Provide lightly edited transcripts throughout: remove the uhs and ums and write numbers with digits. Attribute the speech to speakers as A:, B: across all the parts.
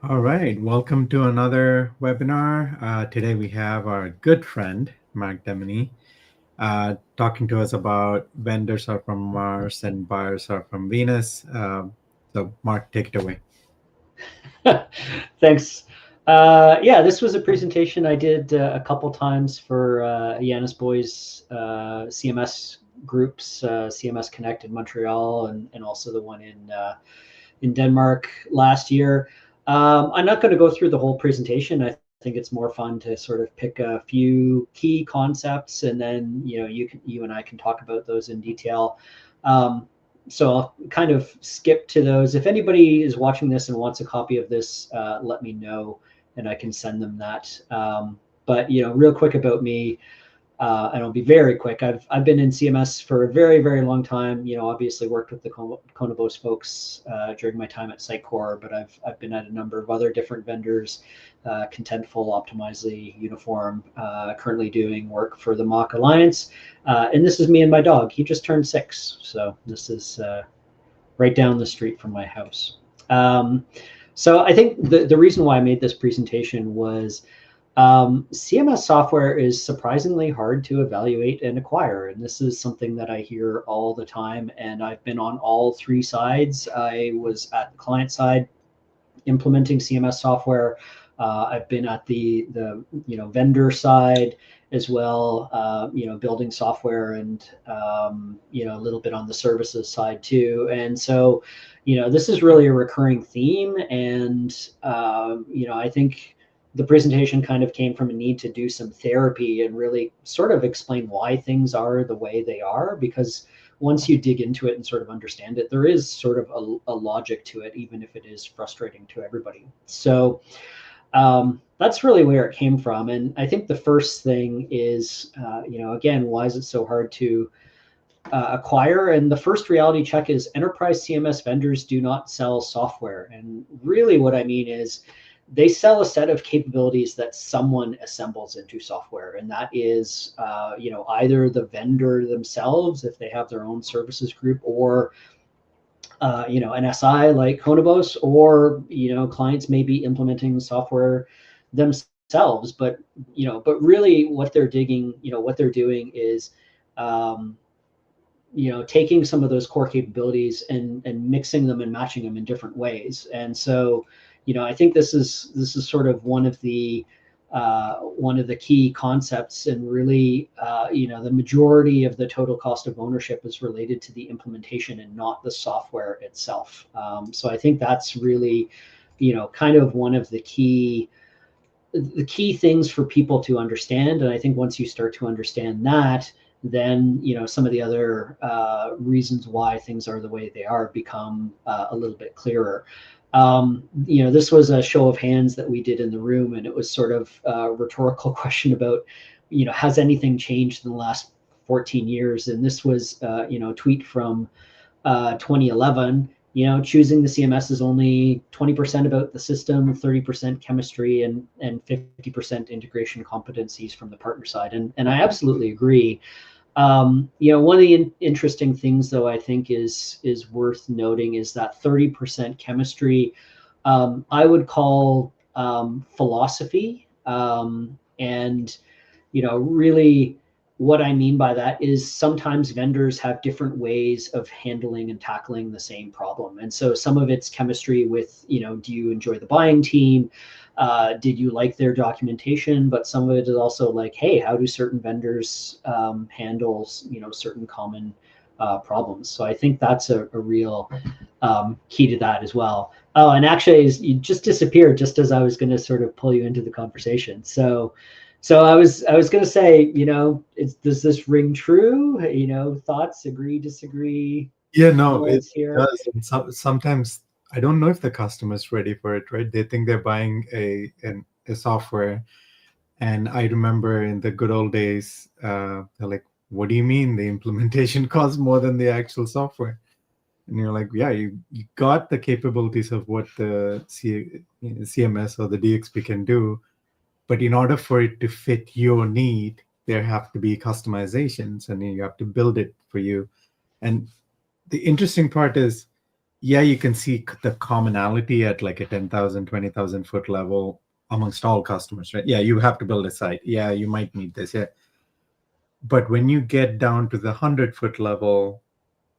A: All right, welcome to another webinar. Today we have our good friend, Mark Demeny, talking to us about vendors are from Mars and buyers are from Venus. So Mark, take it away.
B: Thanks. Yeah, this was a presentation I did a couple times for Yanis Boy's CMS groups, CMS Connect in Montreal, and also the one in Denmark last year. I'm not going to go through the whole presentation. I think it's more fun to sort of pick a few key concepts, and then you and I can talk about those in detail. So I'll kind of skip to those. If anybody is watching this and wants a copy of this, let me know and I can send them that. But real quick about me, and I'll be very quick. I've been in CMS for a very, very long time. Obviously worked with the Conobos folks during my time at Sitecore, but I've been at a number of other different vendors, Contentful, Optimizely, Uniform. Currently doing work for the Mock Alliance, and this is me and my dog. He just turned 6, so this is right down the street from my house. So I think the reason why I made this presentation was CMS software is surprisingly hard to evaluate and acquire. And this is something that I hear all the time. And I've been on all 3 sides. I was at the client side implementing CMS software. I've been at the vendor side as well, building software and, a little bit on the services side too. And so, this is really a recurring theme. And, I think the presentation kind of came from a need to do some therapy and really sort of explain why things are the way they are, because once you dig into it and sort of understand it, there is sort of a logic to it, even if it is frustrating to everybody. So that's really where it came from. And I think the first thing is, again, why is it so hard to acquire? And the first reality check is enterprise CMS vendors do not sell software. And really what I mean is, they sell a set of capabilities that someone assembles into software, and that is, either the vendor themselves, if they have their own services group, or an SI like Conobos, or clients may be implementing software themselves. But really, what they're doing is, taking some of those core capabilities and mixing them and matching them in different ways. And so, I think this is sort of one of the key concepts, and really, the majority of the total cost of ownership is related to the implementation and not the software itself. So I think that's really, kind of one of the key things for people to understand. And I think once you start to understand that, then some of the other reasons why things are the way they are become a little bit clearer. This was a show of hands that we did in the room, and it was sort of a rhetorical question about, has anything changed in the last 14 years? And this was, a tweet from 2011. Choosing the CMS is only 20% about the system, 30% chemistry, and 50% integration competencies from the partner side. And I absolutely agree. One of the interesting things, though, I think is worth noting is that 30% chemistry, I would call philosophy. And really, what I mean by that is sometimes vendors have different ways of handling and tackling the same problem. And so some of it's chemistry with, do you enjoy the buying team? Did you like their documentation? But some of it is also like, hey, how do certain vendors handle, certain common problems? So I think that's a real key to that as well. Oh, and actually, you just disappeared just as I was going to sort of pull you into the conversation. So I was going to say, does this ring true? Thoughts, agree, disagree?
A: Yeah, no, it
B: Comments here?
A: does. And sometimes I don't know if the customer's ready for it, right? They think they're buying a software. And I remember in the good old days, they're like, what do you mean the implementation costs more than the actual software? And you're like, yeah, you got the capabilities of what the CMS or the DXP can do. But in order for it to fit your need, there have to be customizations and you have to build it for you. And the interesting part is yeah, you can see the commonality at like a 10,000, 20,000 foot level amongst all customers, right? Yeah, you have to build a site. Yeah, you might need this. Yeah. But when you get down to the 100-foot level,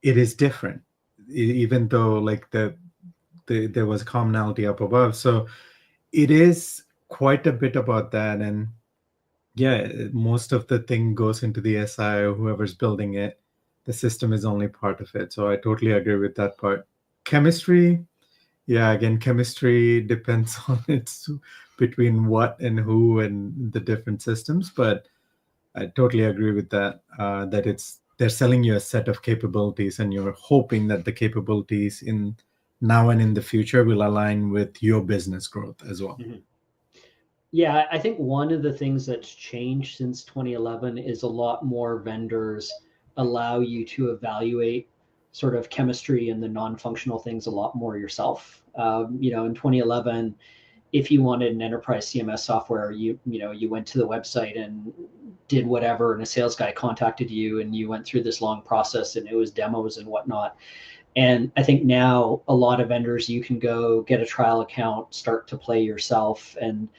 A: it is different, even though like there was commonality up above. So it is quite a bit about that. And yeah, most of the thing goes into the SI or whoever's building it. The system is only part of it. So I totally agree with that part. Chemistry, yeah, again, chemistry depends on it's between what and who and the different systems. But I totally agree with that. That it's they're selling you a set of capabilities, and you're hoping that the capabilities in now and in the future will align with your business growth as well.
B: Mhm. Yeah, I think one of the things that's changed since 2011 is a lot more vendors allow you to evaluate sort of chemistry and the non-functional things a lot more yourself. In 2011, if you wanted an enterprise CMS software, you went to the website and did whatever, and a sales guy contacted you, and you went through this long process, and it was demos and whatnot. And I think now a lot of vendors, you can go get a trial account, start to play yourself, and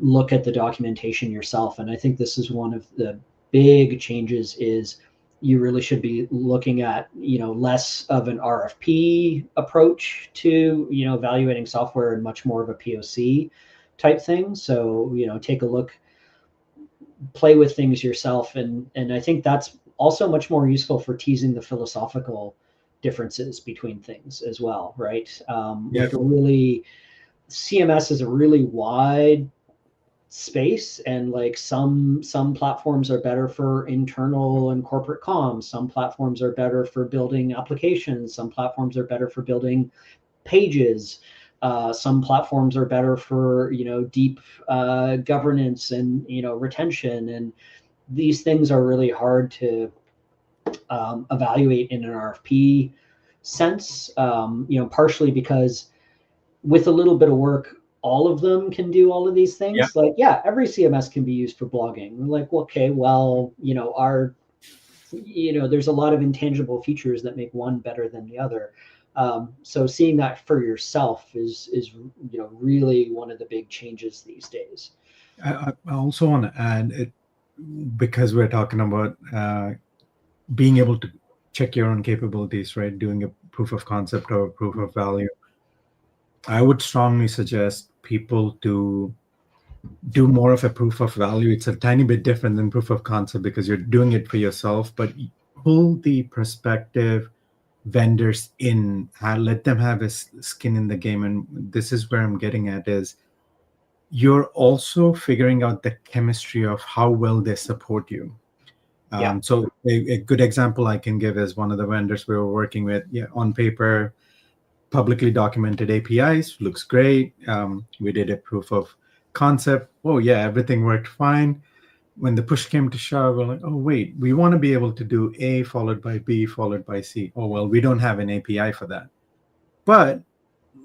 B: look at the documentation yourself. And I think this is one of the big changes is you really should be looking at, less of an RFP approach to, evaluating software and much more of a POC type thing. So, take a look, play with things yourself. And I think that's also much more useful for teasing the philosophical differences between things as well, right?
A: Yeah,
B: CMS is a really wide space, and like some platforms are better for internal and corporate comms, some platforms are better for building applications, some platforms are better for building pages, some platforms are better for deep governance and retention. And these things are really hard to evaluate in an RFP sense, partially because with a little bit of work, all of them can do all of these
A: yeah.
B: things. Like, yeah, every CMS can be used for blogging. We're like, okay, well, there's a lot of intangible features that make one better than the other. So seeing that for yourself is really one of the big changes these days.
A: I also want to add it because we're talking about being able to check your own capabilities, right? Doing a proof of concept or a proof of value. I would strongly suggest people to do more of a proof of value. It's a tiny bit different than proof of concept because you're doing it for yourself, but pull the prospective vendors in, let them have a skin in the game. And this is where I'm getting at is you're also figuring out the chemistry of how well they support you.
B: Yeah.
A: So a good example I can give is one of the vendors we were working with. Yeah, on paper, publicly documented APIs looks great. We did a proof of concept. Oh yeah, everything worked fine. When the push came to shove, we're like, oh wait, we want to be able to do A followed by B followed by C. Oh well, we don't have an API for that. But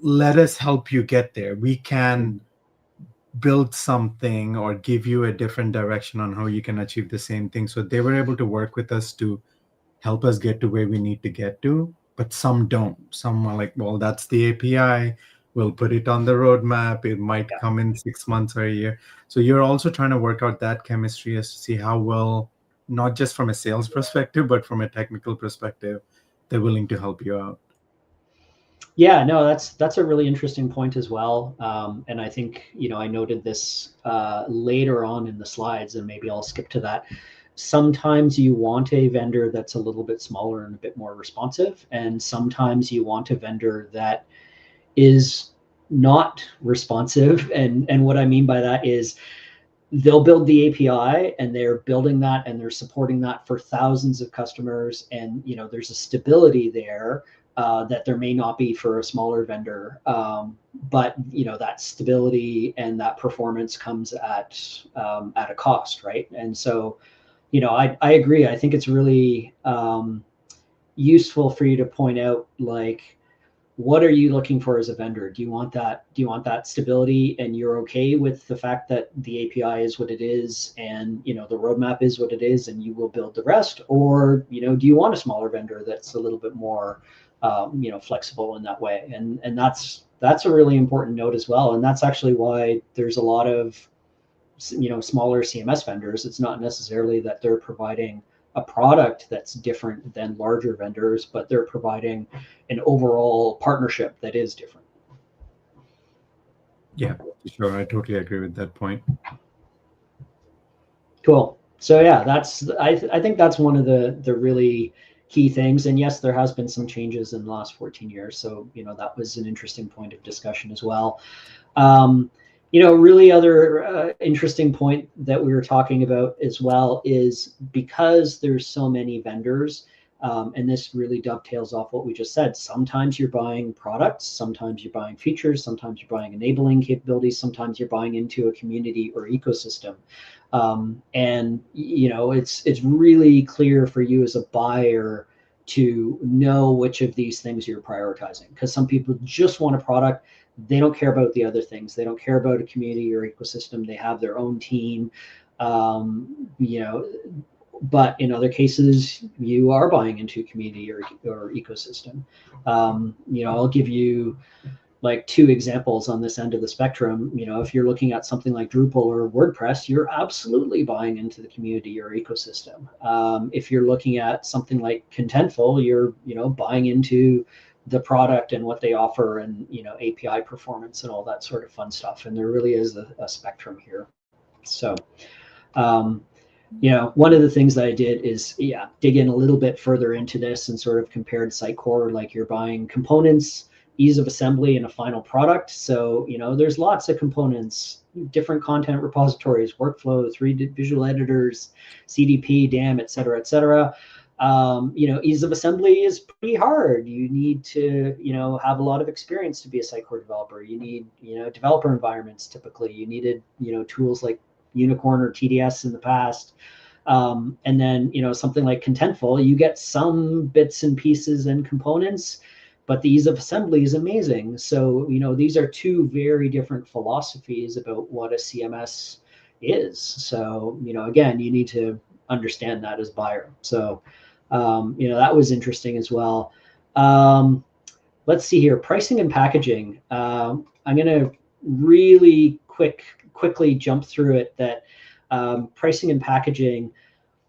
A: let us help you get there. We can
B: Mm.
A: build something or give you a different direction on how you can achieve the same thing. So they were able to work with us to help us get to where we need to get to, but some don't. Some are like, well, that's the API. We'll put it on the roadmap. It might
B: Yeah.
A: come in 6 months or a year. So you're also trying to work out that chemistry as to see how well, not just from a sales perspective, but from a technical perspective, they're willing to help you out.
B: Yeah, no, that's a really interesting point as well. And I think, I noted this later on in the slides, and maybe I'll skip to that. Sometimes you want a vendor that's a little bit smaller and a bit more responsive, and sometimes you want a vendor that is not responsive. And what I mean by that is they'll build the API, and they're building that and they're supporting that for thousands of customers. And there's a stability there that there may not be for a smaller vendor. But that stability and that performance comes at a cost, right? And so I agree. I think it's really useful for you to point out, like, what are you looking for as a vendor? Do you want that stability, and you're okay with the fact that the API is what it is, and the roadmap is what it is, and you will build the rest? Or do you want a smaller vendor that's a little bit more flexible in that way. And that's a really important note as well. And that's actually why there's a lot of smaller CMS vendors. It's not necessarily that they're providing a product that's different than larger vendors, but they're providing an overall partnership that is different.
A: Yeah, sure. I totally agree with that point.
B: Cool. So yeah, I think that's one of the really key things. And yes, there has been some changes in the last 14 years. So that was an interesting point of discussion as well. Really other interesting point that we were talking about as well is because there's so many vendors, and this really dovetails off what we just said. Sometimes you're buying products, sometimes you're buying features, sometimes you're buying enabling capabilities, sometimes you're buying into a community or ecosystem. And it's really clear for you as a buyer to know which of these things you're prioritizing, because some people just want a product. They don't care about the other things. They don't care about a community or ecosystem. They have their own team. But in other cases, you are buying into community or ecosystem. I'll give you like two examples on this end of the spectrum. If you're looking at something like Drupal or WordPress, you're absolutely buying into the community or ecosystem. If you're looking at something like Contentful, you're buying into the product and what they offer, and API performance and all that sort of fun stuff. And there really is a spectrum here. So one of the things that I did is dig in a little bit further into this and sort of compared Sitecore, like you're buying components, ease of assembly, and a final product. So there's lots of components, different content repositories, workflow, 3D visual editors, CDP, DAM, et cetera, et cetera. Ease of assembly is pretty hard. You need to, have a lot of experience to be a Sitecore developer. You need, developer environments typically. You needed, tools like Unicorn or TDS in the past. And then, something like Contentful, you get some bits and pieces and components, but the ease of assembly is amazing. So, these are two very different philosophies about what a CMS is. So, again, you need to understand that as buyer. So, that was interesting as well. Let's see here, pricing and packaging. I'm going to really quickly jump through it. That pricing and packaging,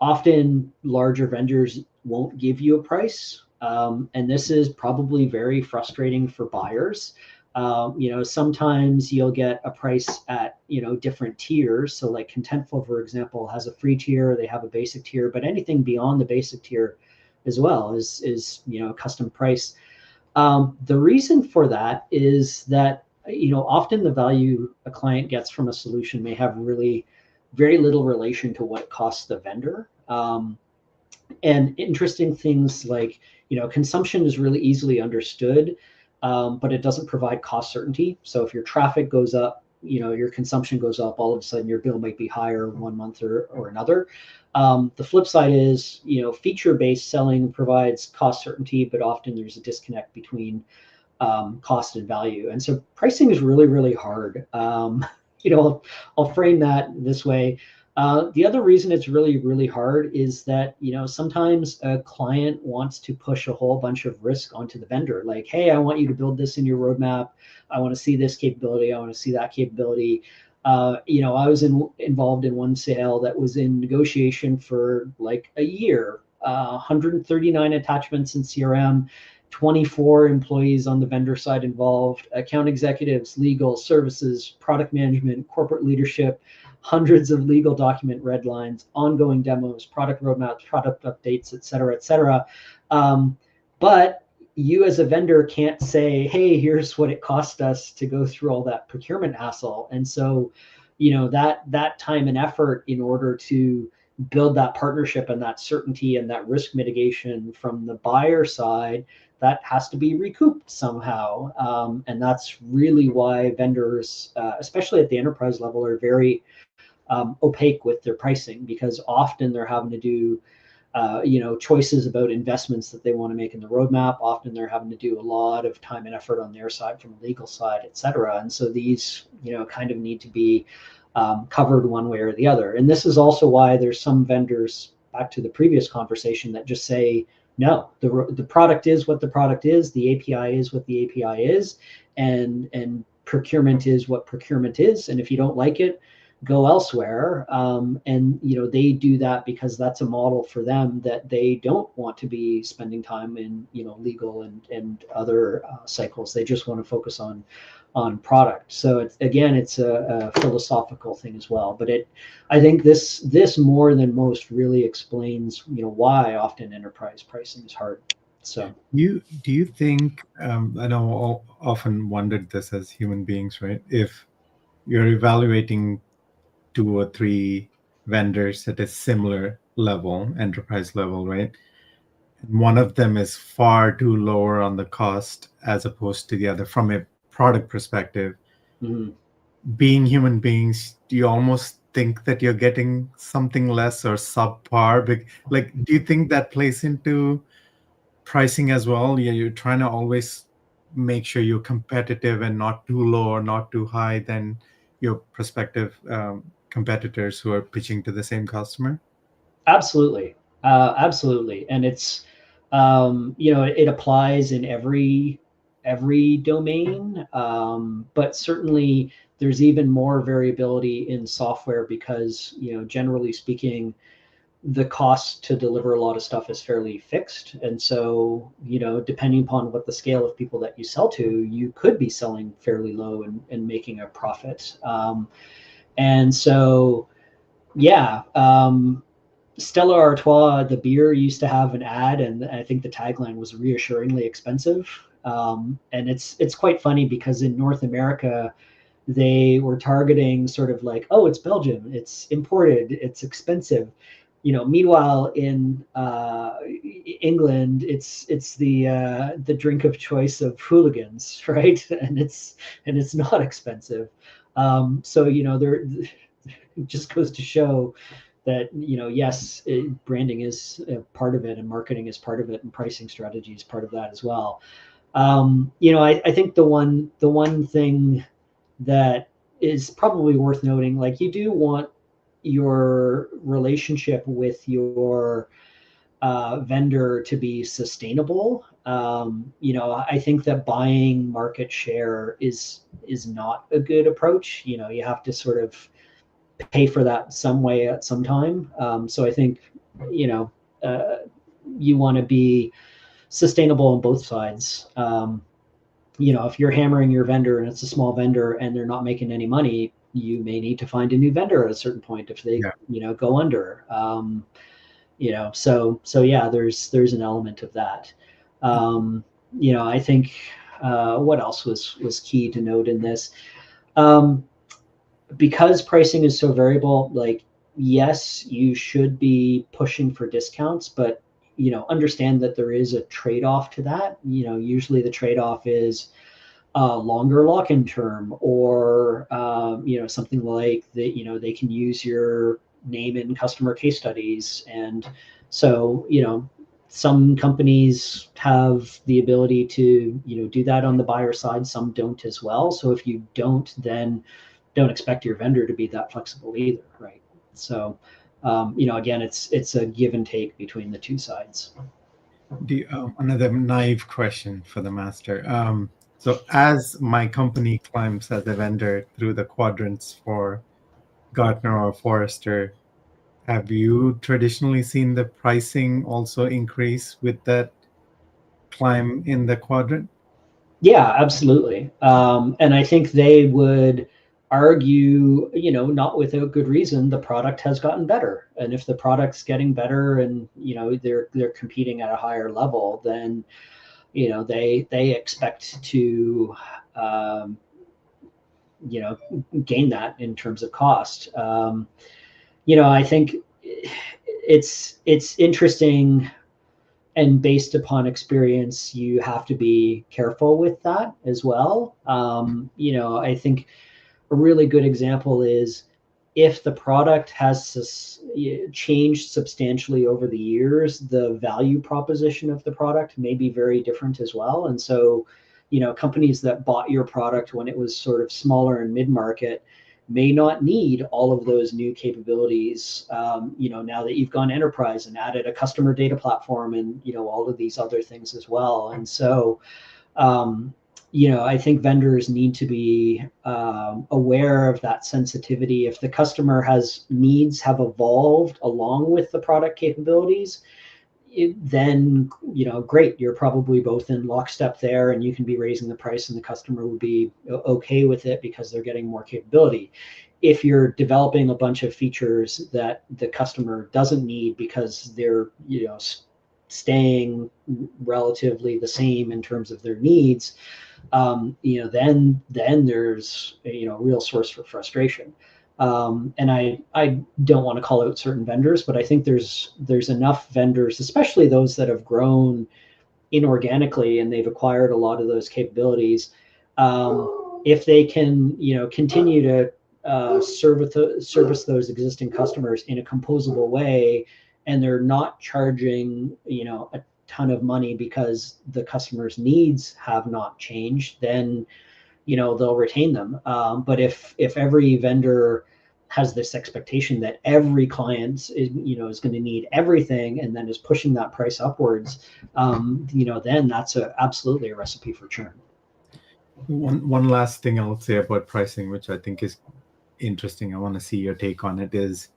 B: often larger vendors won't give you a price. And this is probably very frustrating for buyers. Sometimes you'll get a price at, different tiers. So like Contentful, for example, has a free tier, they have a basic tier, but anything beyond the basic tier as well is a custom price. The reason for that is that, often the value a client gets from a solution may have really very little relation to what it costs the vendor. And interesting things like, consumption is really easily understood, but it doesn't provide cost certainty. So if your traffic goes up, your consumption goes up, all of a sudden your bill might be higher one month or another. The flip side is, feature-based selling provides cost certainty, but often there's a disconnect between cost and value. And so pricing is really, really hard. I'll frame that this way. The other reason it's really, really hard is that, sometimes a client wants to push a whole bunch of risk onto the vendor. Like, hey, I want you to build this in your roadmap. I want to see this capability. I want to see that capability. I was involved in one sale that was in negotiation for like a year, 139 attachments in CRM, 24 employees on the vendor side involved, account executives, legal, services, product management, corporate leadership, hundreds of legal document red lines, ongoing demos, product roadmaps, product updates, et cetera, et cetera. But you as a vendor can't say, hey, here's what it cost us to go through all that procurement hassle. And so, that time and effort in order to build that partnership and that certainty and that risk mitigation from the buyer side, that has to be recouped somehow. And that's really why vendors, especially at the enterprise level, are very opaque with their pricing, because often they're having to do choices about investments that they want to make in the roadmap. Often they're having to do a lot of time and effort on their side from the legal side, et cetera. And so these, kind of need to be covered one way or the other. And this is also why there's some vendors, back to the previous conversation, that just say, No, the product is what the product is. The API is what the API is, and procurement is what procurement is. And if you don't like it, go elsewhere. And they do that because that's a model for them, that they don't want to be spending time in legal and other cycles. They just want to focus on product. So it's a philosophical thing as well. But I think this more than most really explains why often enterprise pricing is hard. So
A: Do you think, I know often wondered this as human beings, right? If you're evaluating two or three vendors at a similar level, enterprise level, right? And one of them is far too lower on the cost as opposed to the other from a product perspective.
B: mhm.
A: Being human beings, do you almost think that you're getting something less or subpar? Like, do you think that plays into pricing as well? Yeah, you're trying to always make sure you're competitive and not too low or not too high than your prospective competitors who are pitching to the same customer.
B: Absolutely, absolutely, and it's it applies in every domain, but certainly there's even more variability in software because generally speaking, the cost to deliver a lot of stuff is fairly fixed, and so depending upon what the scale of people that you sell to, you could be selling fairly low and making a profit. And so yeah. Stella Artois, the beer, used to have an ad, and I think the tagline was reassuringly expensive. And it's quite funny because in North America, they were targeting sort of like, oh, it's Belgium, it's imported, it's expensive. Meanwhile in England, it's the drink of choice of hooligans, right? And it's not expensive. So there, it just goes to show that yes, branding is part of it, and marketing is part of it, and pricing strategy is part of that as well. I think the one thing that is probably worth noting, like, you do want your relationship with your vendor to be sustainable. I think that buying market share is not a good approach. You have to sort of pay for that some way at some time. So I think you know uh, you want to be sustainable on both sides. If you're hammering your vendor and it's a small vendor and they're not making any money, you may need to find a new vendor at a certain point if they
A: Yeah.
B: go under. So yeah, there's an element of that. I think what else was key to note in this. Um, because pricing is so variable, like, yes, you should be pushing for discounts, but understand that there is a trade-off to that. Usually the trade-off is a longer lock-in term, or something like that. They can use your name in customer case studies, and so some companies have the ability to do that on the buyer side. Some don't as well. So if you don't, then don't expect your vendor to be that flexible either, right? So again, it's a give and take between the two sides.
A: Another naive question for the master. So, as my company climbs as a vendor through the quadrants for Gartner or Forrester, have you traditionally seen the pricing also increase with that climb in the quadrant?
B: Yeah, absolutely. And I think they would argue, not without good reason, the product has gotten better. And if the product's getting better, and they're competing at a higher level, then they expect to um, you know gain that in terms of cost. I think it's interesting, and based upon experience, you have to be careful with that as well. I think a really good example is if the product has changed substantially over the years, the value proposition of the product may be very different as well. And so, companies that bought your product when it was sort of smaller and mid market, may not need all of those new capabilities, now that you've gone enterprise and added a customer data platform and, all of these other things as well. And so, um, I think vendors need to be aware of that sensitivity. If the customer has needs have evolved along with the product capabilities, then great, you're probably both in lockstep there, and you can be raising the price and the customer would be okay with it because they're getting more capability. If you're developing a bunch of features that the customer doesn't need because they're staying relatively the same in terms of their needs, then there's a real source for frustration. And I don't want to call out certain vendors, but I think there's enough vendors, especially those that have grown inorganically and they've acquired a lot of those capabilities. If they can continue to service those existing customers in a composable way, and they're not charging a ton of money because the customer's needs have not changed, then they'll retain them. But if every vendor has this expectation that every client is going to need everything and then is pushing that price upwards, then that's absolutely a recipe for churn.
A: One last thing I'll say about pricing, which I think is interesting, I want to see your take on it, is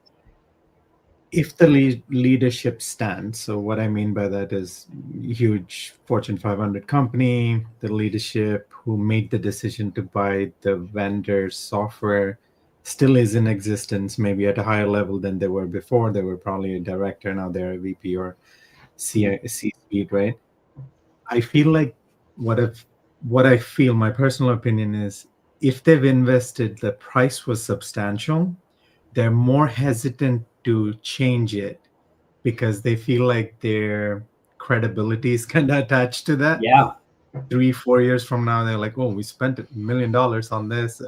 A: if the leadership stands. So what I mean by that is huge Fortune 500 company, the leadership who made the decision to buy the vendor's software still is in existence, maybe at a higher level than they were before. They were probably a director, now they're a VP or C-suite, right? I feel like what I feel, my personal opinion is, if they've invested, the price was substantial, they're more hesitant to change it because they feel like their credibility is kind of attached to that.
B: Yeah.
A: 3-4 years from now, they're like, oh, we spent $1 million on this.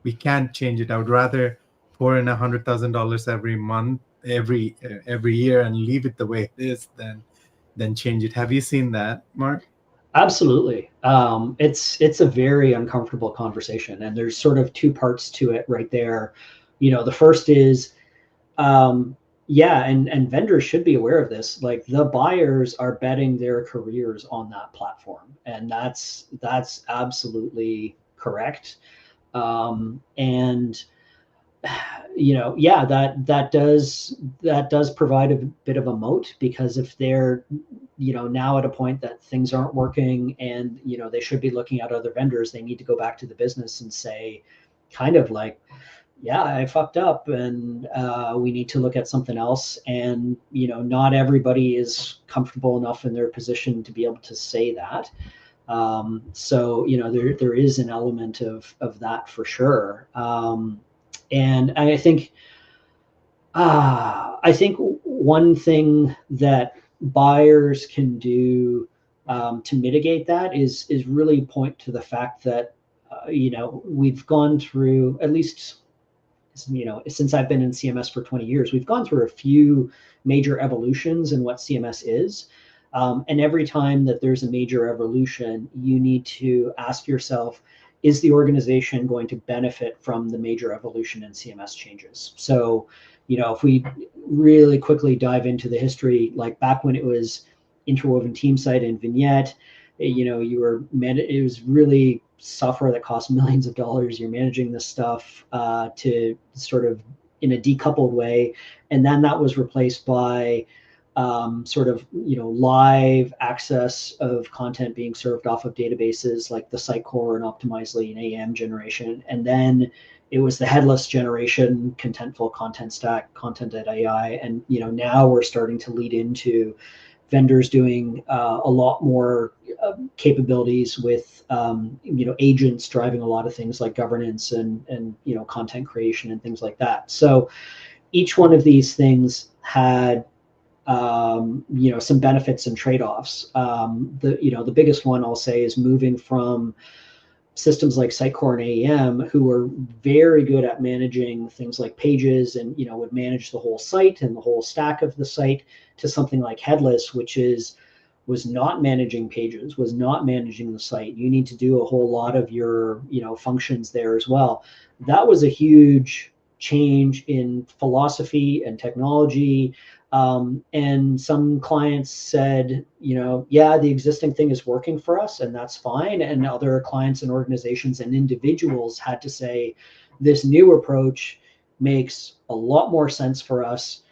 A: We can't change it. I would rather pour in $100,000 every month, every year, and leave it the way it is than change it. Have you seen that, Mark?
B: Absolutely. It's a very uncomfortable conversation, and there's sort of two parts to it right there. The first is, and vendors should be aware of this. Like, the buyers are betting their careers on that platform, and that's absolutely correct. And that does provide a bit of a moat, because if they're now at a point that things aren't working and they should be looking at other vendors, they need to go back to the business and say, kind of like, yeah, I fucked up, and we need to look at something else. And not everybody is comfortable enough in their position to be able to say that. So there is an element of that for sure. And I think one thing that buyers can do to mitigate that is really point to the fact that we've gone through, at least since I've been in CMS for 20 years, we've gone through a few major evolutions in what CMS is. And every time that there's a major evolution, you need to ask yourself, is the organization going to benefit from the major evolution in CMS changes? So, if we really quickly dive into the history, like back when it was interwoven team site and vignette, it was really software that cost millions of dollars. You're managing this stuff to sort of in a decoupled way. And then that was replaced by live access of content being served off of databases like the Sitecore and Optimizely and AM generation. And then it was the headless generation, Contentful, Content Stack, Content.ai. And now we're starting to lead into vendors doing a lot more capabilities with agents driving a lot of things like governance and content creation and things like that. So each one of these things had some benefits and trade-offs. The biggest one I'll say is moving from systems like Sitecore and AEM, who were very good at managing things like pages and would manage the whole site and the whole stack of the site, to something like headless, which is was not managing pages, was not managing the site. You need to do a whole lot of your, functions there as well. That was a huge change in philosophy and technology. And some clients said, yeah, the existing thing is working for us and that's fine. And other clients and organizations and individuals had to say, this new approach makes a lot more sense for us.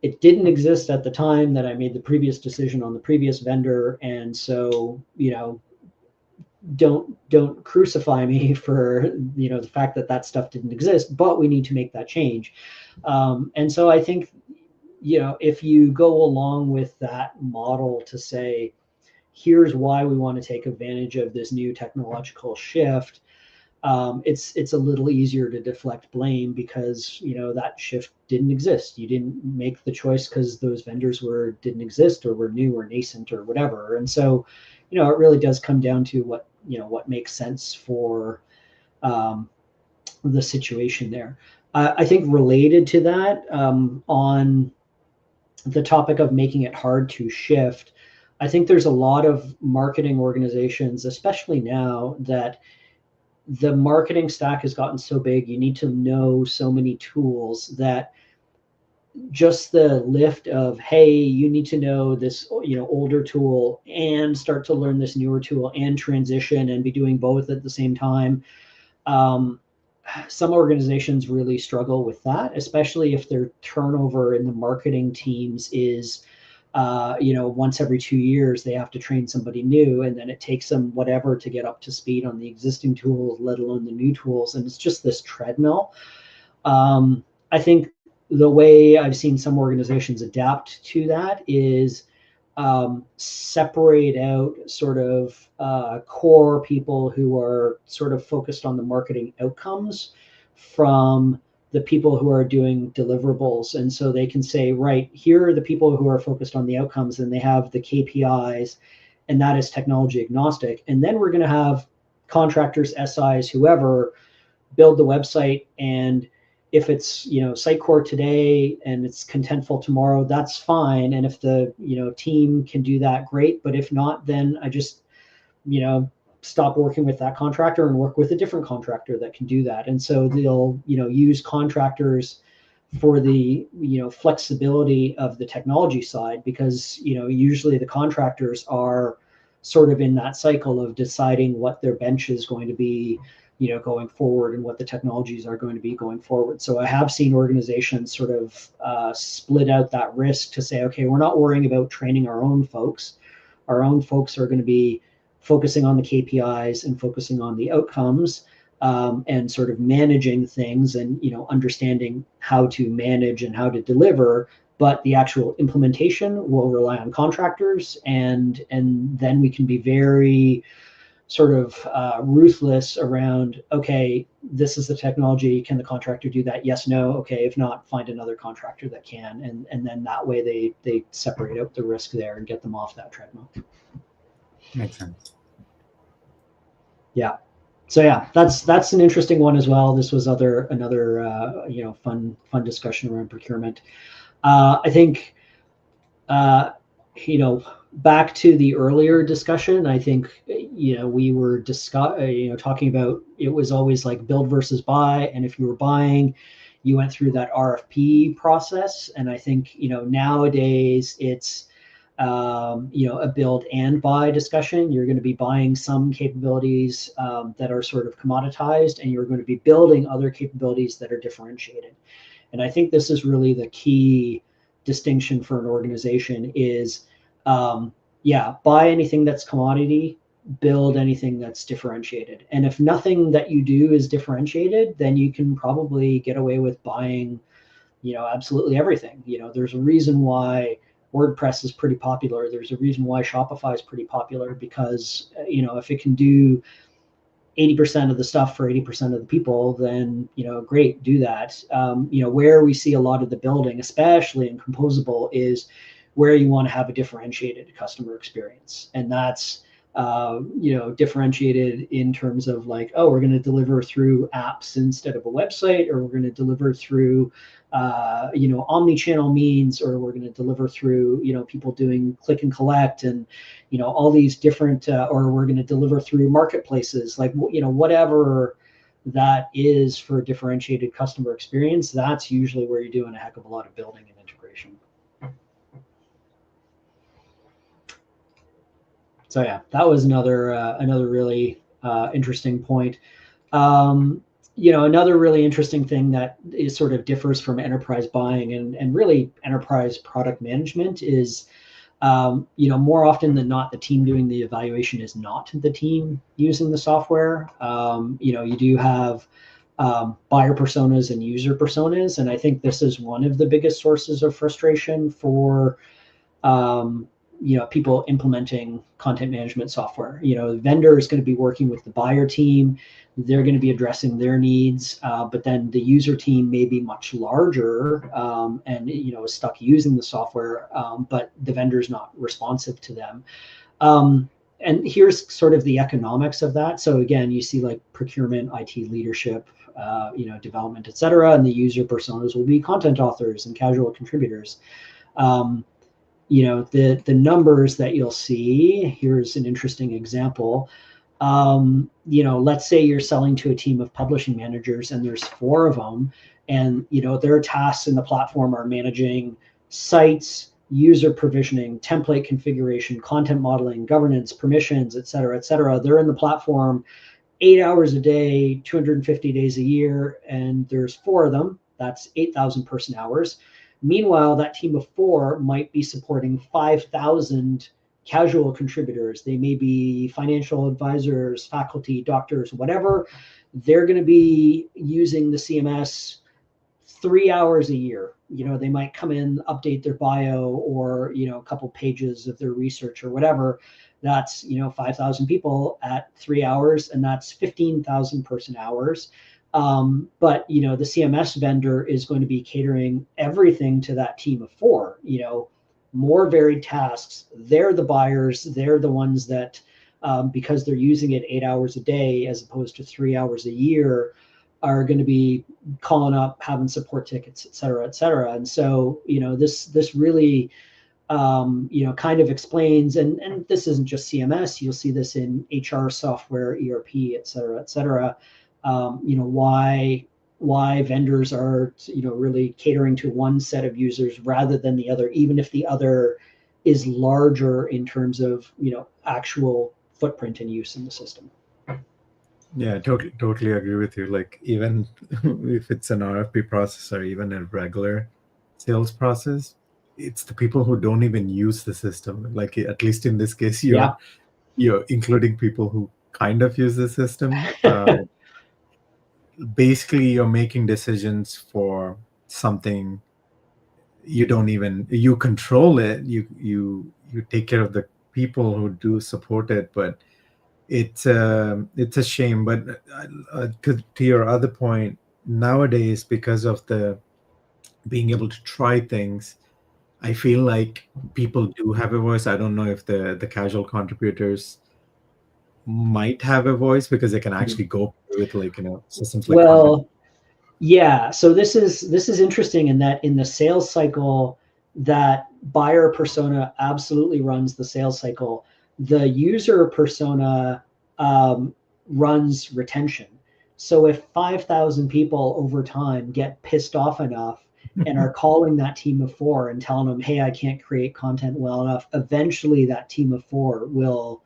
B: It didn't exist at the time that I made the previous decision on the previous vendor. And so, don't crucify me for the fact that that stuff didn't exist, but we need to make that change. And so I think if you go along with that model to say, here's why we want to take advantage of this new technological shift, it's a little easier to deflect blame because that shift didn't exist. You didn't make the choice because those vendors didn't exist or were new or nascent or whatever. And so it really does come down to what makes sense for the situation there. I think related to that, on the topic of making it hard to shift, I think there's a lot of marketing organizations, especially now, that the marketing stack has gotten so big, you need to know so many tools that just the lift of, hey, you need to know this older tool and start to learn this newer tool and transition and be doing both at the same time. Some organizations really struggle with that, especially if their turnover in the marketing teams is once every 2 years they have to train somebody new, and then it takes them whatever to get up to speed on the existing tools, let alone the new tools, and it's just this treadmill. I think the way I've seen some organizations adapt to that is separate out sort of core people who are sort of focused on the marketing outcomes from the people who are doing deliverables. And so they can say, right, here are the people who are focused on the outcomes, and they have the KPIs, and that is technology agnostic. And then we're going to have contractors, SIs, whoever, build the website, and if it's Sitecore today and it's Contentful tomorrow, that's fine. And if the team can do that, great. But if not, then I just stop working with that contractor and work with a different contractor that can do that. And so they'll use contractors for the flexibility of the technology side, because usually the contractors are sort of in that cycle of deciding what their bench is going to be going forward and what the technologies are going to be going forward. So I have seen organizations sort of split out that risk to say, okay, we're not worrying about training our own folks. Our own folks are going to be focusing on the KPIs and focusing on the outcomes, and sort of managing things and understanding how to manage and how to deliver. But the actual implementation will rely on contractors, and then we can be very sort of ruthless around, okay, this is the technology, can the contractor do that? Yes, no. Okay, if not, find another contractor that can. And then that way they separate out the risk there and get them off that treadmill.
A: Makes sense.
B: Yeah. So yeah, that's an interesting one as well. This was another fun discussion around procurement. I think back to the earlier discussion, I think we were talking about, it was always like build versus buy, and if you were buying, you went through that RFP process. And I think nowadays it's a build and buy discussion. You're going to be buying some capabilities that are sort of commoditized, and you're going to be building other capabilities that are differentiated. And I think this is really the key distinction for an organization is, buy anything that's commodity, build anything that's differentiated. And if nothing that you do is differentiated, then you can probably get away with buying, absolutely everything. There's a reason why WordPress is pretty popular. There's a reason why Shopify is pretty popular, because, if it can do 80% of the stuff for 80% of the people, then, great, do that. Where we see a lot of the building, especially in composable, is where you want to have a differentiated customer experience. And that's differentiated in terms of like, oh, we're going to deliver through apps instead of a website, or we're going to deliver through omni-channel means, or we're going to deliver through people doing click and collect, and all these different, or we're going to deliver through marketplaces, like whatever that is for differentiated customer experience. That's usually where you're doing a heck of a lot of building and integration. So yeah, that was another really interesting point. Another really interesting thing that is sort of differs from enterprise buying and really enterprise product management is, more often than not, the team doing the evaluation is not the team using the software. You do have buyer personas and user personas, and I think this is one of the biggest sources of frustration for people implementing content management software. The vendor is going to be working with the buyer team. They're going to be addressing their needs, but then the user team may be much larger, and is stuck using the software, but the vendor's not responsive to them. And here's sort of the economics of that. So again, you see like procurement, IT leadership, development, et cetera, and the user personas will be content authors and casual contributors. The numbers that you'll see, here's an interesting example. Let's say you're selling to a team of publishing managers and there's 4 of them, and their tasks in the platform are managing sites, user provisioning, template configuration, content modeling, governance, permissions, et cetera, et cetera. They're in the platform 8 hours a day, 250 days a year, and there's 4 of them. That's 8,000 person hours. Meanwhile, that team of 4 might be supporting 5,000 casual contributors. They may be financial advisors, faculty, doctors, whatever. They're going to be using the CMS 3 hours a year. They might come in, update their bio, or a couple pages of their research or whatever. That's 5,000 people at 3 hours, and that's 15,000 person hours. But the CMS vendor is going to be catering everything to that team of 4. More varied tasks. They're the buyers. They're the ones that, because they're using it 8 hours a day as opposed to 3 hours a year, are going to be calling up, having support tickets, et cetera, et cetera. And so, this really, kind of explains, and this isn't just CMS. You'll see this in HR software, ERP, et cetera, why vendors are really catering to one set of users rather than the other, even if the other is larger in terms of actual footprint and use in the system.
A: Yeah, totally agree with you. Like, even if it's an RFP process or even a regular sales process, it's the people who don't even use the system. Like, at least in this case, you're including people who kind of use the system. Basically, you're making decisions for something you control it. You take care of the people who do support it, but it's a shame. But to your other point, nowadays, because of the being able to try things, I feel like people do have a voice. I don't know if the casual contributors might have a voice because they can actually go with systems like content.
B: Yeah, so this is interesting in that in the sales cycle, that buyer persona absolutely runs the sales cycle. The user persona runs retention. So if 5,000 people over time get pissed off enough and are calling that team of 4 and telling them, hey, I can't create content well enough, eventually that team of 4 will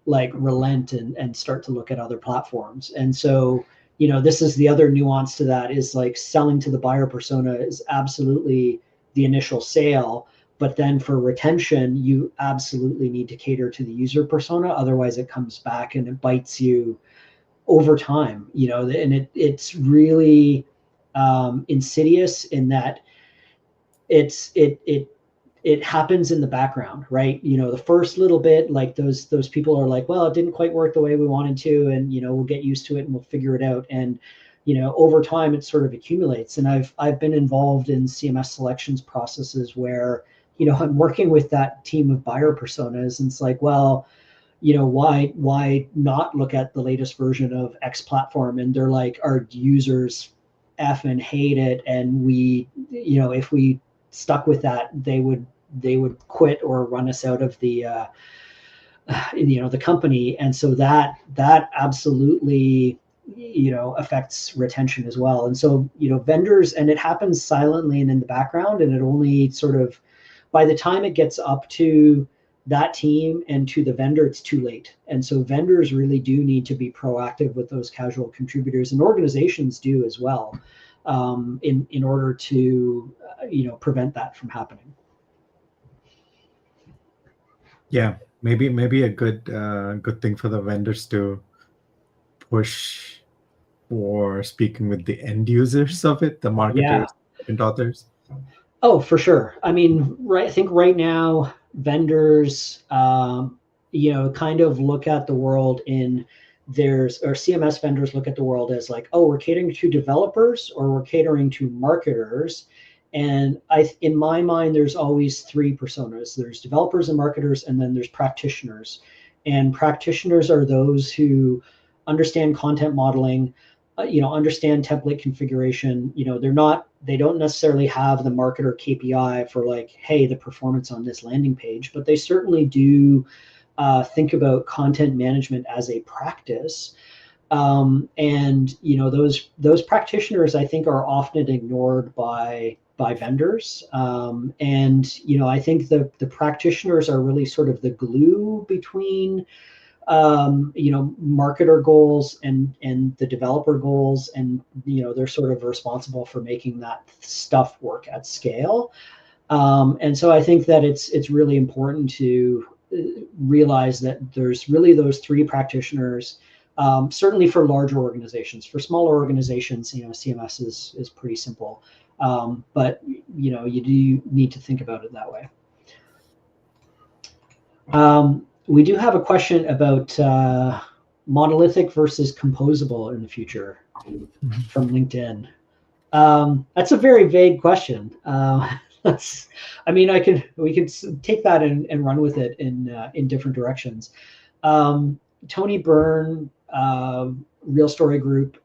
B: relent and start to look at other platforms. And so this is the other nuance to that, is like selling to the buyer persona is absolutely the initial sale, but then for retention, you absolutely need to cater to the user persona. Otherwise it comes back and it bites you over time, and it's really insidious in that it happens in the background, right? The first little bit, like those people are like, well, it didn't quite work the way we wanted to, and we'll get used to it and we'll figure it out. And over time it sort of accumulates. And I've been involved in CMS selections processes where I'm working with that team of buyer personas, and it's like, well, why not look at the latest version of X platform? And they're like, our users F and hate it, and if we stuck with that, they would quit or run us out of the company. And so that absolutely affects retention as well. And so vendors, and it happens silently and in the background, and it only sort of, by the time it gets up to that team and to the vendor, it's too late. And so vendors really do need to be proactive with those casual contributors, and organizations do as well, in order to prevent that from happening.
A: Yeah, maybe a good thing for the vendors to push for speaking with the end users of it, the
B: Yeah.
A: marketers and authors.
B: Oh, for sure. I mean, I think right now vendors, kind of look at the world or CMS vendors look at the world as like, oh, we're catering to developers or we're catering to marketers. And in my mind, there's always three personas. There's developers and marketers, and then there's practitioners. And practitioners are those who understand content modeling, understand template configuration. They don't necessarily have the marketer KPI for like, hey, the performance on this landing page, but they certainly do think about content management as a practice. And those practitioners, I think, are often ignored by vendors. And I think the practitioners are really sort of the glue between marketer goals and the developer goals, and they're sort of responsible for making that stuff work at scale. And so I think that it's really important to realize that there's really those three practitioners. Certainly for larger organizations. For smaller organizations, CMS is pretty simple, but you do need to think about it that way. We do have a question about monolithic versus composable in the future from LinkedIn. That's a very vague question. We could take that and run with it in different directions. Tony Byrne, Real Story Group,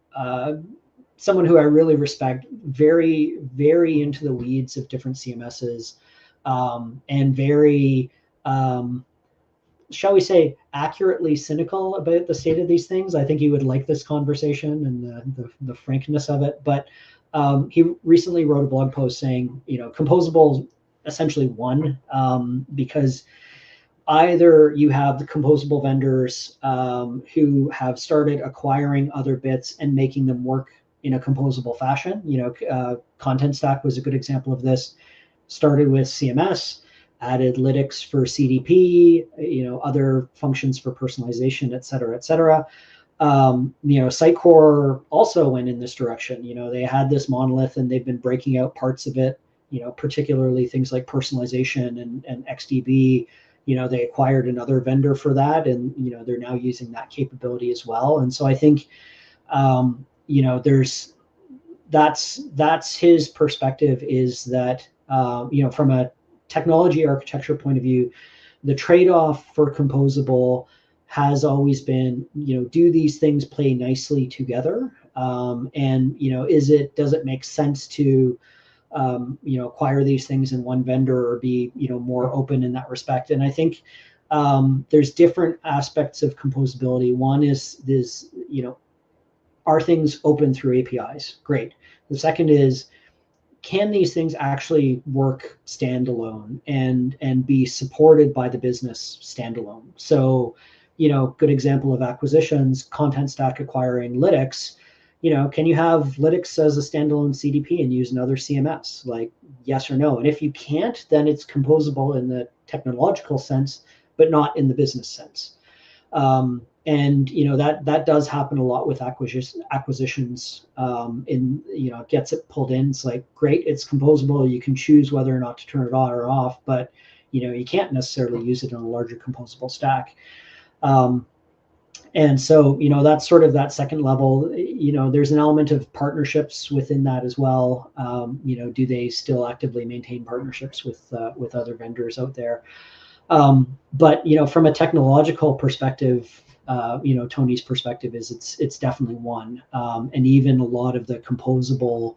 B: someone who I really respect, very, very into the weeds of different CMSs, and very, shall we say, accurately cynical about the state of these things. I think you would like this conversation and the frankness of it. But he recently wrote a blog post saying, composable essentially won, because either you have the composable vendors who have started acquiring other bits and making them work in a composable fashion. Content Stack was a good example of this. Started with CMS, added lytics for CDP, other functions for personalization, et cetera, et cetera. Sitecore also went in this direction. They had this monolith and they've been breaking out parts of it, particularly things like personalization and XDB. They acquired another vendor for that, and they're now using that capability as well. And so I think that's his perspective, is that from a technology architecture point of view, the trade-off for composable has always been, do these things play nicely together? And does it make sense to acquire these things in one vendor, or be more open in that respect? And I think there's different aspects of composability. One is are things open through APIs? Great. The second is, can these things actually work standalone and be supported by the business standalone? So, good example of acquisitions, Content Stack acquiring lytics. Can you have lytics as a standalone CDP and use another CMS? Like, yes or no? And if you can't, then it's composable in the technological sense, but not in the business sense. And that does happen a lot with acquisitions. It gets it pulled in. It's like, great, it's composable. You can choose whether or not to turn it on or off, but you can't necessarily use it in a larger composable stack. And so that's sort of that second level. There's an element of partnerships within that as well. Do they still actively maintain partnerships with other vendors out there? But from a technological perspective, Tony's perspective is it's definitely one, and even a lot of the composable,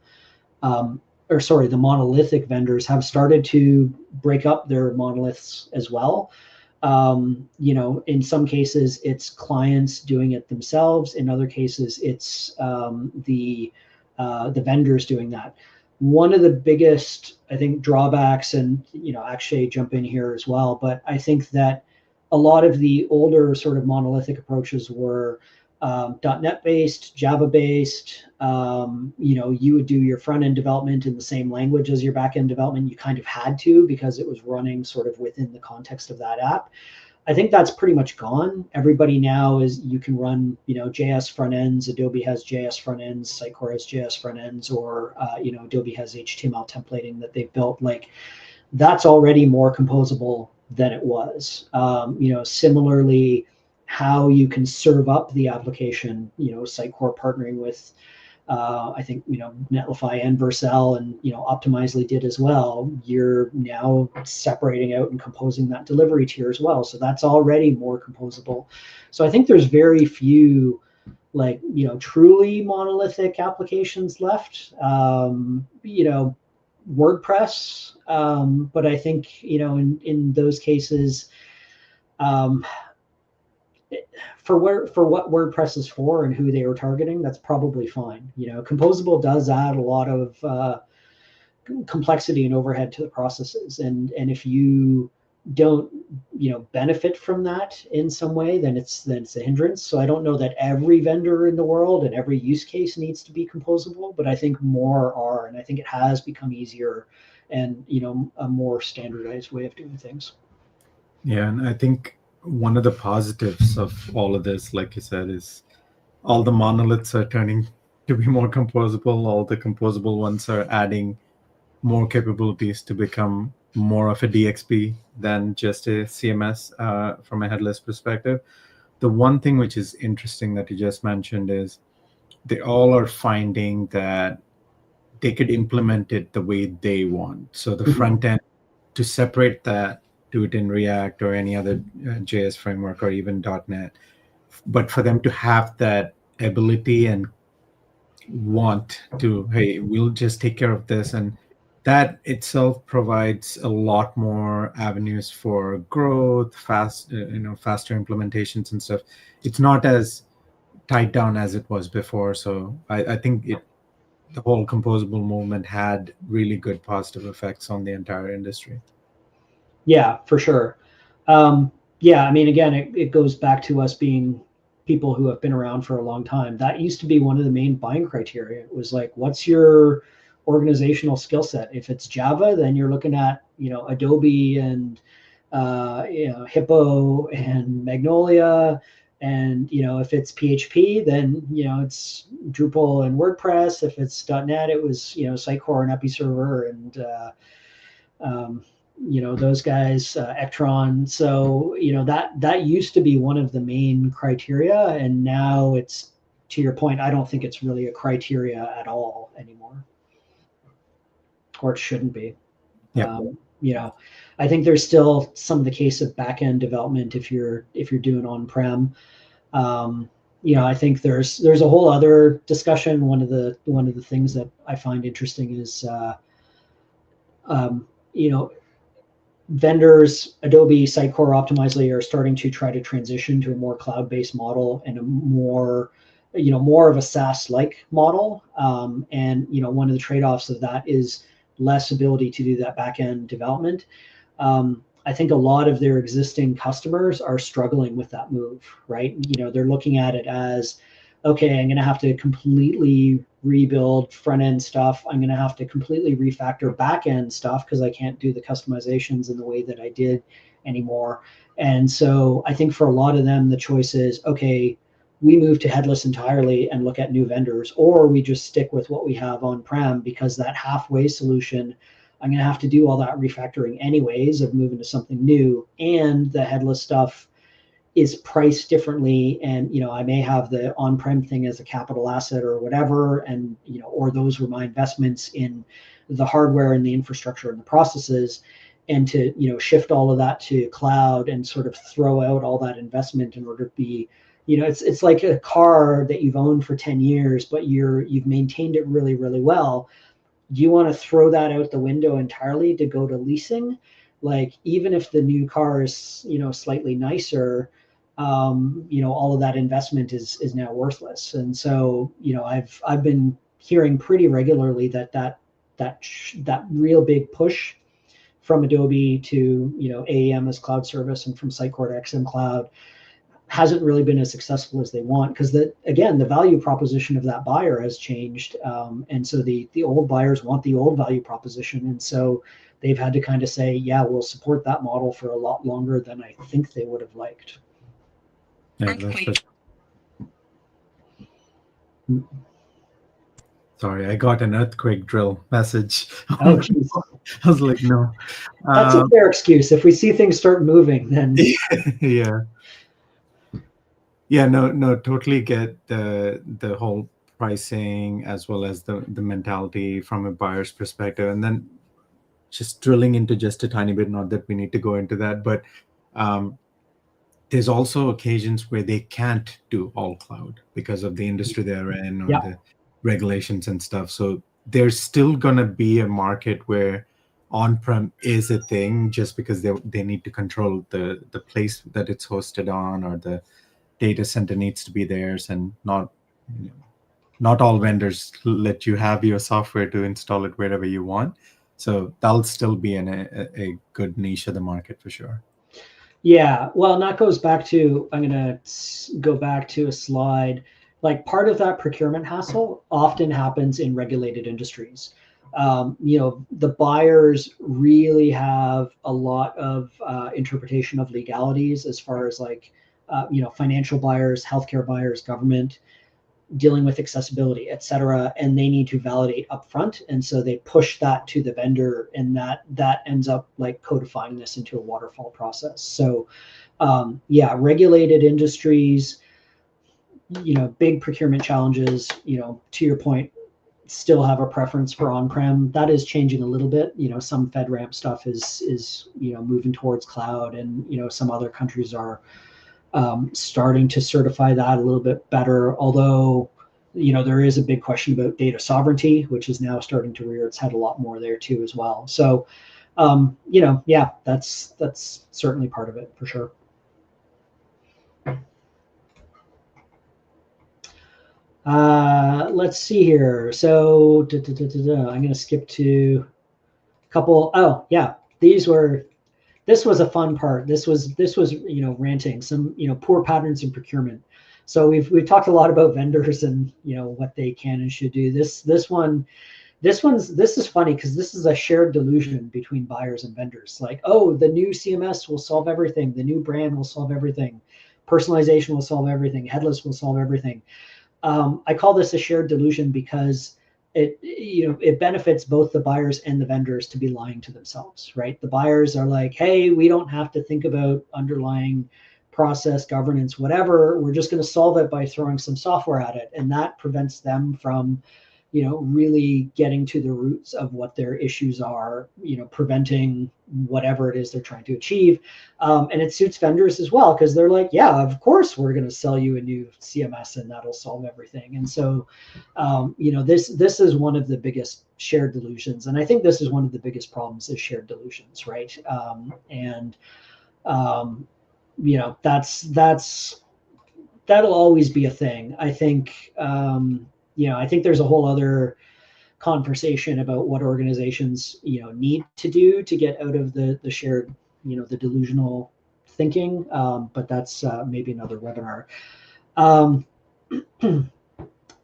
B: or sorry, the monolithic vendors have started to break up their monoliths as well. In some cases, it's clients doing it themselves. In other cases, it's the vendors doing that. One of the biggest, I think, drawbacks, and Akshay, jump in here as well, but I think that a lot of the older sort of monolithic approaches were .NET based, Java based. You would do your front end development in the same language as your back end development. You kind of had to, because it was running sort of within the context of that app. I think that's pretty much gone. Everybody now you can run, JS front ends. Adobe has JS front ends. Sitecore has JS front ends, or Adobe has HTML templating that they've built. Like, that's already more composable than it was. Similarly, how you can serve up the application. Sitecore partnering with I think Netlify and Vercel and Optimizely did as well. You're now separating out and composing that delivery tier as well, so that's already more composable. So I think there's very few truly monolithic applications left. WordPress, but I think in those cases, for what WordPress is for and who they were targeting, that's probably fine. Composable does add a lot of complexity and overhead to the processes, and if you don't benefit from that in some way, then it's a hindrance. So I don't know that every vendor in the world and every use case needs to be composable, but I think more are, and I think it has become easier and a more standardized way of doing things.
A: Yeah, and I think one of the positives of all of this, like you said, is all the monoliths are turning to be more composable. All the composable ones are adding more capabilities to become more of a DXP than just a CMS from a headless perspective. The one thing which is interesting that you just mentioned is they all are finding that they could implement it the way they want. So the front end, to separate that, do it in React or any other JS framework or even .NET. But for them to have that ability and want to, hey, we'll just take care of this, and that itself provides a lot more avenues for growth, faster implementations and stuff. It's not as tied down as it was before. So I think the whole composable movement had really good positive effects on the entire industry.
B: Yeah, for sure. Yeah, I mean, again, it goes back to us being people who have been around for a long time. That used to be one of the main buying criteria. It was like, what's your organizational skill set? If it's Java, then you're looking at Adobe and Hippo and Magnolia. And if it's PHP, then it's Drupal and WordPress. If it's .NET, it was Sitecore and Episerver and those guys, Ectron. So that used to be one of the main criteria, and now it's, to your point, I don't think it's really a criteria at all anymore, or it shouldn't be.
A: Yeah.
B: I think there's still some of the case of back-end development if you're doing on-prem. I think there's a whole other discussion. One of the things that I find interesting is vendors, Adobe, Sitecore, Optimizely are starting to try to transition to a more cloud-based model and a more of a SaaS-like model. And one of the trade-offs of that is less ability to do that back-end development. I think a lot of their existing customers are struggling with that move, right? They're looking at it as, okay, I'm going to have to completely rebuild front end stuff. I'm going to have to completely refactor back end stuff because I can't do the customizations in the way that I did anymore. And so I think for a lot of them, the choice is, okay, we move to headless entirely and look at new vendors, or we just stick with what we have on-prem, because that halfway solution, I'm going to have to do all that refactoring anyways of moving to something new, and the headless stuff is priced differently, and I may have the on-prem thing as a capital asset or whatever, and or those were my investments in the hardware and the infrastructure and the processes, and to shift all of that to cloud and sort of throw out all that investment in order to be, it's like a car that you've owned for 10 years, but you've maintained it really, really well. Do you want to throw that out the window entirely to go to leasing? Like, even if the new car is slightly nicer, all of that investment is now worthless. And so I've been hearing pretty regularly that real big push from Adobe to AEM as cloud service and from Sitecore to XM Cloud hasn't really been as successful as they want, because the value proposition of that buyer has changed, and so the old buyers want the old value proposition, and so they've had to kind of say, yeah, we'll support that model for a lot longer than I think they would have liked.
A: Yeah, sorry, I got an earthquake drill message.
B: Oh, geez.
A: I was like, no.
B: That's a fair excuse. If we see things start moving, then
A: yeah, no, totally get the whole pricing as well as the mentality from a buyer's perspective. And then just drilling into just a tiny bit, not that we need to go into that, but there's also occasions where they can't do all cloud because of the industry they're in or the regulations and stuff. So there's still going to be a market where on-prem is a thing, just because they need to control the place that it's hosted on, or the data center needs to be theirs, and not all vendors let you have your software to install it wherever you want. So that'll still be a good niche of the market for sure.
B: Yeah, well, and that goes back to, I'm going to go back to a slide. Like, part of that procurement hassle often happens in regulated industries. The buyers really have a lot of interpretation of legalities, as far as like, financial buyers, healthcare buyers, government, dealing with accessibility, et cetera, and they need to validate upfront. And so they push that to the vendor, and that ends up like codifying this into a waterfall process. So regulated industries, big procurement challenges, to your point, still have a preference for on-prem. That is changing a little bit. Some FedRAMP stuff is moving towards cloud, and some other countries are starting to certify that a little bit better. Although, there is a big question about data sovereignty, which is now starting to rear its head a lot more there too as well. So, that's certainly part of it for sure. Let's see here. So I'm going to skip to a couple. Oh yeah, this was a fun part. This was ranting some poor patterns in procurement. So we've talked a lot about vendors and what they can and should do. This is funny, because this is a shared delusion between buyers and vendors. Like, oh, the new CMS will solve everything. The new brand will solve everything. Personalization will solve everything. Headless will solve everything. I call this a shared delusion because it benefits both the buyers and the vendors to be lying to themselves, right? The buyers are like, hey, we don't have to think about underlying process, governance, whatever. We're just going to solve it by throwing some software at it. And that prevents them from, really getting to the roots of what their issues are, preventing whatever it is they're trying to achieve. And it suits vendors as well, because they're like, yeah, of course, we're going to sell you a new CMS and that'll solve everything. And so, this is one of the biggest shared delusions. And I think this is one of the biggest problems, is shared delusions, right? That'll always be a thing. I think, I think there's a whole other conversation about what organizations, need to do to get out of the shared, the delusional thinking. But that's maybe another webinar.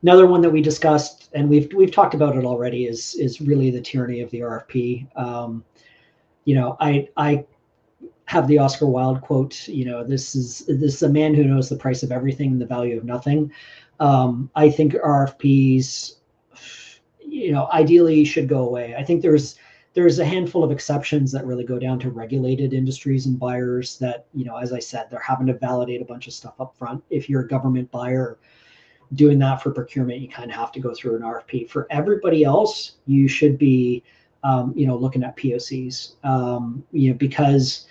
B: Another one that we discussed, and we've talked about it already, is really the tyranny of the RFP. I have the Oscar Wilde quote. This is a man who knows the price of everything and the value of nothing. I think RFPs, ideally should go away. I think there's a handful of exceptions that really go down to regulated industries and buyers that, as I said, they're having to validate a bunch of stuff up front. If you're a government buyer doing that for procurement, you kind of have to go through an RFP. For everybody else, you should be looking at POCs, because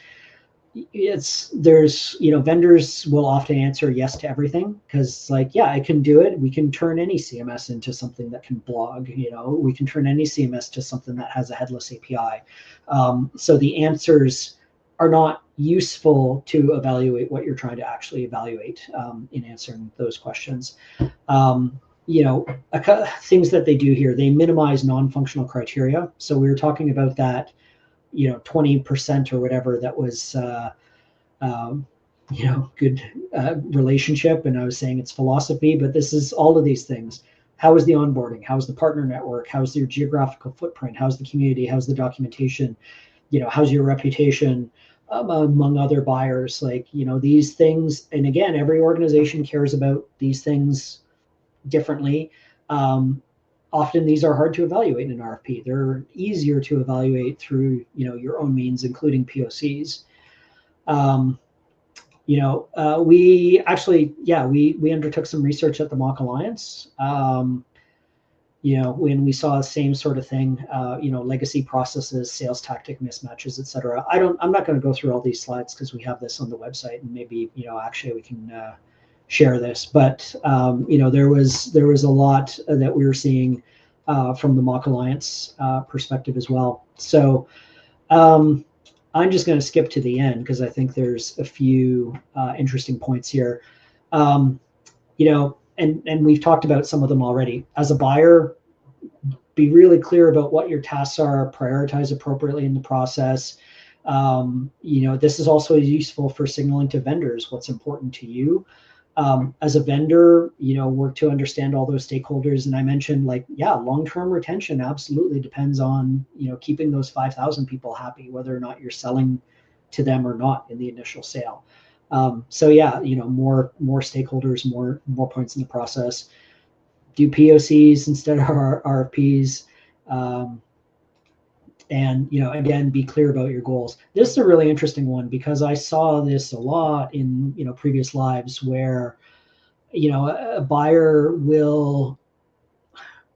B: there's vendors will often answer yes to everything, because like, yeah, I can do it. We can turn any CMS into something that can blog. We can turn any CMS to something that has a headless API. So the answers are not useful to evaluate what you're trying to actually evaluate in answering those questions. Things that they do here, they minimize non-functional criteria. So we were talking about that 20% or whatever that was good relationship, and I was saying it's philosophy, but this is all of these things. How is the onboarding? How's the partner network? How's your geographical footprint? How's the community? How's the documentation? How's your reputation among other buyers? Like, these things, and again, every organization cares about these things differently. Often these are hard to evaluate in an RFP. They're easier to evaluate through your own means, including POCs. We actually, we undertook some research at the Mock Alliance. When we saw the same sort of thing, legacy processes, sales tactic mismatches, et cetera. I'm not going to go through all these slides because we have this on the website, and maybe actually we can share this. But there was a lot that we were seeing from the Mock Alliance perspective as well. So I'm just going to skip to the end because I think there's a few interesting points here. And we've talked about some of them already. As a buyer, be really clear about what your tasks are, prioritize appropriately in the process. This is also useful for signaling to vendors what's important to you. As a vendor, work to understand all those stakeholders. And I mentioned, long-term retention absolutely depends on, keeping those 5,000 people happy, whether or not you're selling to them or not in the initial sale. More stakeholders, more points in the process. Do POCs instead of RFPs. And again, be clear about your goals. This is a really interesting one because I saw this a lot in previous lives where a buyer will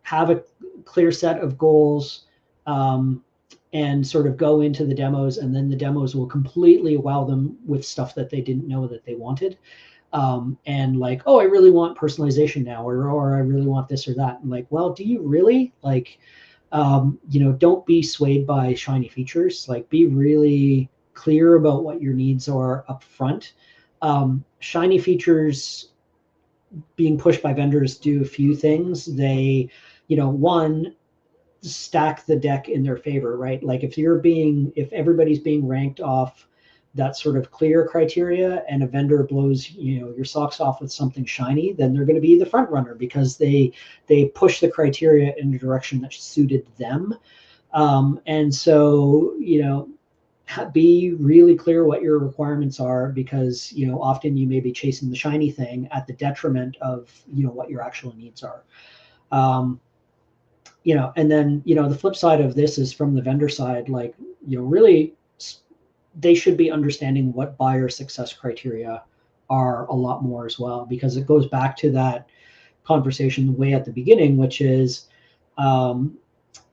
B: have a clear set of goals and sort of go into the demos, and then the demos will completely wow them with stuff that they didn't know that they wanted. And like, oh, I really want personalization now, or I really want this or that. And like, well, do you really? Like, don't be swayed by shiny features. Like, be really clear about what your needs are up front. Shiny features being pushed by vendors do a few things. They, one, stack the deck in their favor, right? Like if everybody's being ranked off that sort of clear criteria, and a vendor blows your socks off with something shiny, then they're going to be the front runner because they push the criteria in a direction that suited them. And so be really clear what your requirements are, because often you may be chasing the shiny thing at the detriment of what your actual needs are. And then the flip side of this is from the vendor side, like really they should be understanding what buyer success criteria are a lot more as well, because it goes back to that conversation way at the beginning, which is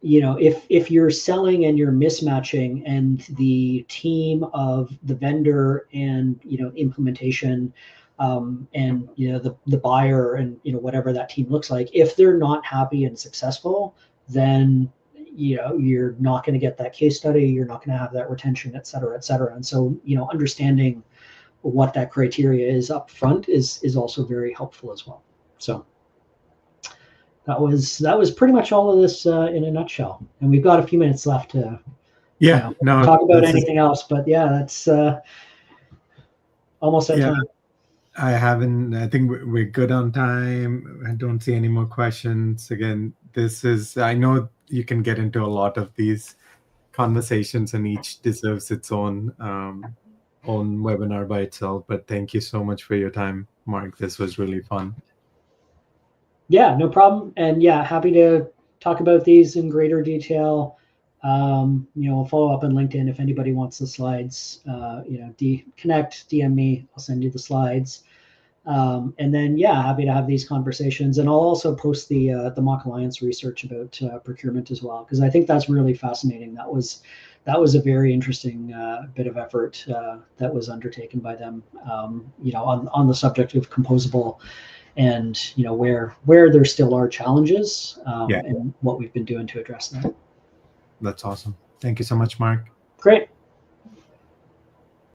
B: if you're selling and you're mismatching, and the team of the vendor and implementation and the buyer and whatever that team looks like, if they're not happy and successful, then you're not going to get that case study, you're not going to have that retention, et cetera, et cetera. And so understanding what that criteria is up front is also very helpful as well. So that was pretty much all of this in a nutshell, and we've got a few minutes left to talk about anything else, but that's almost that time.
A: I think we're good on time. I don't see any more questions. Again, I know you can get into a lot of these conversations, and each deserves its own webinar by itself. But thank you so much for your time, Mark. This was really fun.
B: Yeah, no problem. And happy to talk about these in greater detail. We'll follow up on LinkedIn if anybody wants the slides. Connect, DM me, I'll send you the slides. And then, yeah, happy to have these conversations. And I'll also post the Mock Alliance research about procurement as well, because I think that's really fascinating. That was a very interesting bit of effort that was undertaken by them, on the subject of composable, and where there still are challenges,
A: Yeah,
B: and what we've been doing to address that.
A: that's awesome. Thank you so much, Mark.
B: Great.